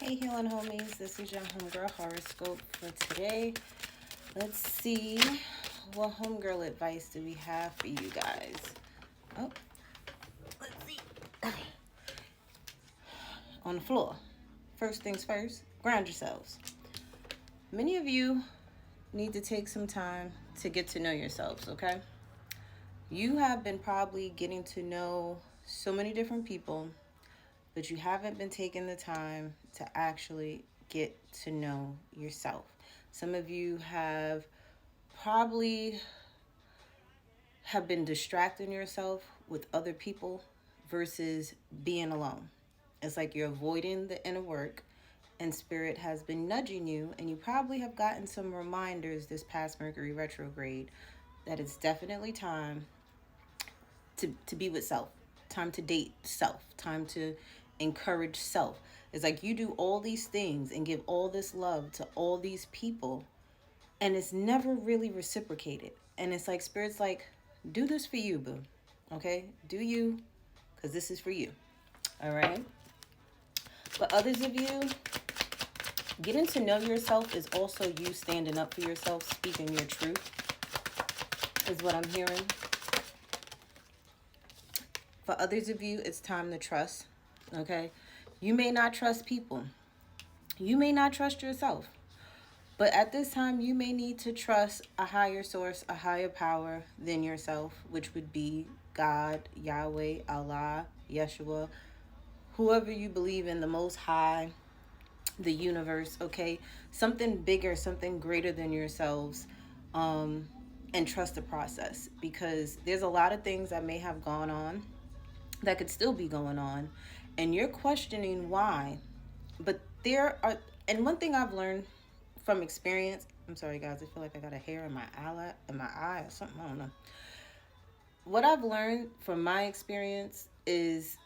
Hey, healing homies, this is your homegirl horoscope for today. Let's see what homegirl advice do we have for you guys. Oh, let's see. On the floor. First things first, ground yourselves. Many of you need to take some time to get to know yourselves, okay? You have been probably getting to know so many different people, but you haven't been taking the time to actually get to know yourself. Some of you have probably have been distracting yourself with other people versus being alone. It's like you're avoiding the inner work, and spirit has been nudging you, and you probably have gotten some reminders this past Mercury retrograde that it's definitely time to be with self, time to date self, time to encourage self. It's like you do all these things and give all this love to all these people, and it's never really reciprocated. And it's like spirit's like, do this for you, boo. Okay? Do you, because this is for you. All right? But others of you, getting to know yourself is also you standing up for yourself, speaking your truth, is what I'm hearing. For others of you, it's time to trust. Okay? You may not trust people. You may not trust yourself. But at this time, you may need to trust a higher source, a higher power than yourself, which would be God, Yahweh, Allah, Yeshua, whoever you believe in, the Most High, the universe, okay? Something bigger, something greater than yourselves, and trust the process. Because there's a lot of things that may have gone on that could still be going on, and you're questioning why. But there are, and one thing I've learned from experience, I'm sorry guys, I feel like I got a hair in my eye or something, I don't know. What I've learned from my experience is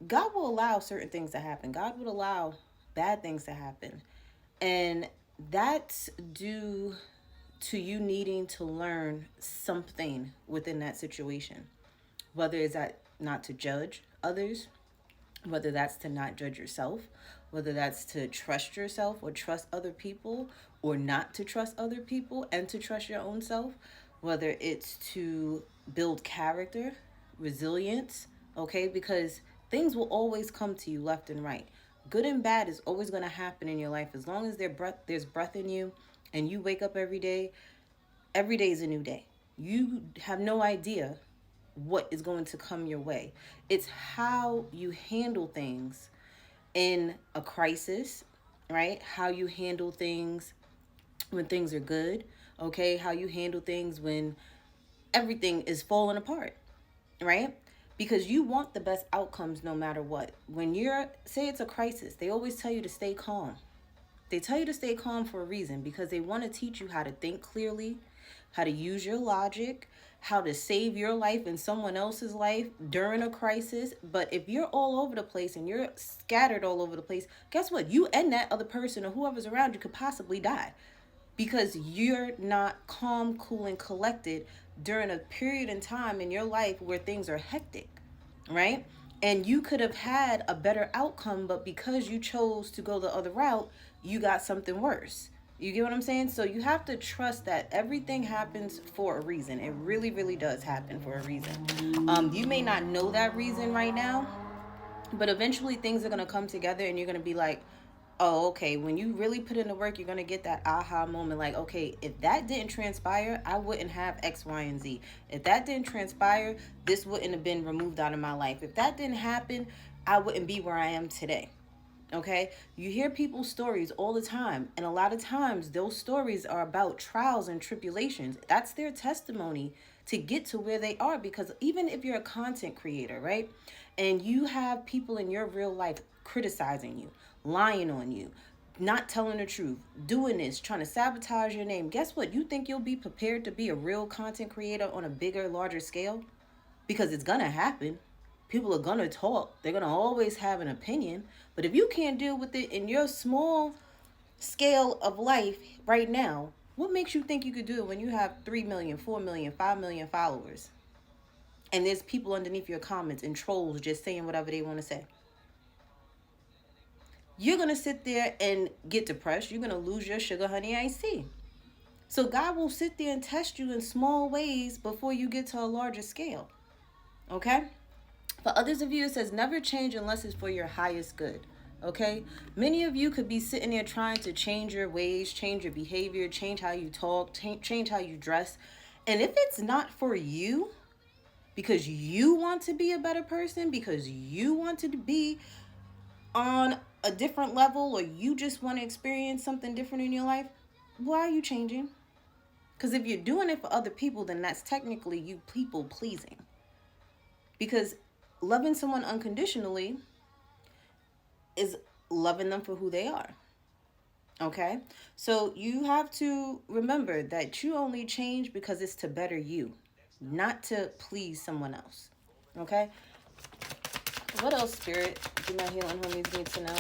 God will allow certain things to happen. God would allow bad things to happen. And that's due to you needing to learn something within that situation. Whether it's that not to judge others, whether that's to not judge yourself, whether that's to trust yourself or trust other people, or not to trust other people and to trust your own self, whether it's to build character, resilience, okay? Because things will always come to you left and right. Good and bad is always going to happen in your life. As long as there's breath in you and you wake up every day is a new day. You have no idea what is going to come your way. It's how you handle things in a crisis, right? How you handle things when things are good, okay? How you handle things when everything is falling apart, right? Because you want the best outcomes no matter what. When say it's a crisis, they always tell you to stay calm. They tell you to stay calm for a reason, because they want to teach you how to think clearly, how to use your logic, how to save your life and someone else's life during a crisis. But if you're all over the place and you're scattered all over the place, guess what? You and that other person or whoever's around you could possibly die, because you're not calm, cool, and collected during a period in time in your life where things are hectic, right? And you could have had a better outcome, but because you chose to go the other route, you got something worse. You get what I'm saying? So you have to trust that everything happens for a reason. It really, really does happen for a reason. You may not know that reason right now, but eventually things are going to come together and you're going to be like, oh, okay, when you really put in the work, you're going to get that aha moment. Like, okay, if that didn't transpire, I wouldn't have X, Y, and Z. If that didn't transpire, this wouldn't have been removed out of my life. If that didn't happen, I wouldn't be where I am today. Okay, you hear people's stories all the time, and a lot of times those stories are about trials and tribulations. That's their testimony to get to where they are. Because even if you're a content creator, right, and you have people in your real life criticizing you, lying on you, not telling the truth, doing this, trying to sabotage your name, guess what? You think you'll be prepared to be a real content creator on a bigger, larger scale? Because it's gonna happen. People are gonna talk. They're gonna always have an opinion. But if you can't deal with it in your small scale of life right now, what makes you think you could do it when you have 3 million, 4 million, 5 million followers? And there's people underneath your comments and trolls just saying whatever they want to say. you're going to sit there and get depressed. You're going to lose your sugar, honey, iced tea. So God will sit there and test you in small ways before you get to a larger scale. Okay? For others of you, it says never change unless it's for your highest good. Okay? Many of you could be sitting there trying to change your ways, change your behavior, change how you talk, change how you dress. And if it's not for you, because you want to be a better person, because you want to be on a different level, or you just want to experience something different in your life, why are you changing? Because if you're doing it for other people, then that's technically you people pleasing. Because loving someone unconditionally is loving them for who they are. Okay? So you have to remember that you only change because it's to better you, not to please someone else. Okay? What else, Spirit, do my healing homies need to know?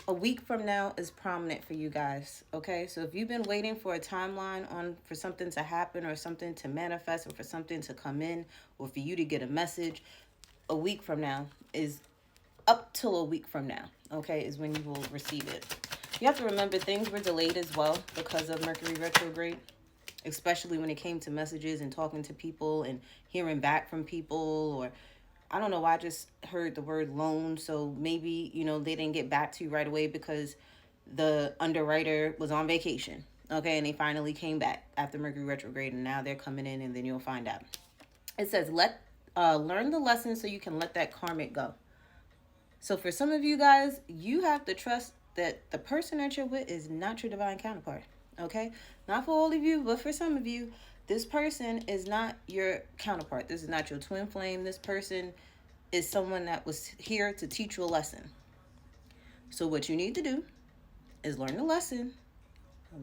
A week from now is prominent for you guys, okay? So if you've been waiting for a timeline for something to happen, or something to manifest, or for something to come in, or for you to get a message, a week from now is up till a week from now, okay, is when you will receive it. You have to remember things were delayed as well because of Mercury retrograde, especially when it came to messages and talking to people and hearing back from people. Or I don't know why I just heard the word loan. So maybe, they didn't get back to you right away because the underwriter was on vacation. Okay, and they finally came back after Mercury retrograde, and now they're coming in, and then you'll find out. It says, learn the lesson so you can let that karmic go. So for some of you guys, you have to trust that the person that you're with is not your divine counterpart. Okay? Not for all of you, but for some of you, this person is not your counterpart. This is not your twin flame. This person is someone that was here to teach you a lesson. So what you need to do is learn the lesson,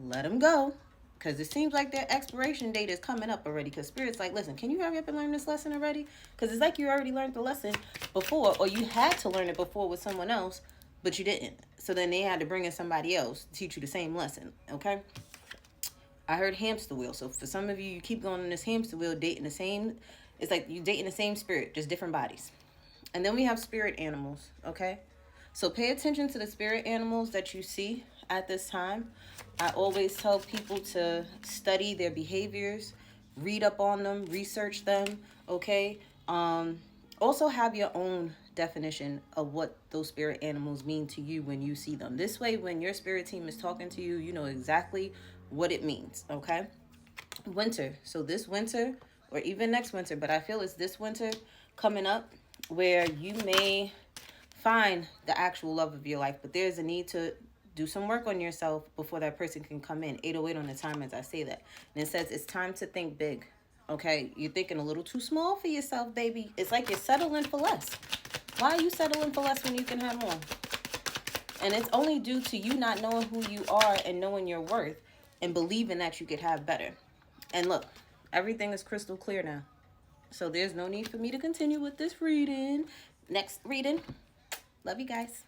let them go, because it seems like their expiration date is coming up already. Because Spirit's like, listen, can you hurry up and learn this lesson already? Because it's like you already learned the lesson before, or you had to learn it before with someone else, but you didn't. So then they had to bring in somebody else to teach you the same lesson, okay? I heard hamster wheel. So for some of you, you keep going on this hamster wheel, dating the same. It's like you dating the same spirit, just different bodies. And then we have spirit animals, okay? So pay attention to the spirit animals that you see at this time. I always tell people to study their behaviors, read up on them, research them, okay? Also have your own definition of what those spirit animals mean to you when you see them. This way, when your spirit team is talking to you, you know exactly what it means, okay? Winter. So this winter, or even next winter, but I feel it's this winter coming up, where you may find the actual love of your life, but there's a need to do some work on yourself before that person can come in. 808 on the time as I say that. And it says it's time to think big. Okay, you're thinking a little too small for yourself, baby. It's like you're settling for less. Why are you settling for less when you can have more? And it's only due to you not knowing who you are and knowing your worth and believing that you could have better. And look, everything is crystal clear now. So there's no need for me to continue with this reading. Next reading. Love you guys.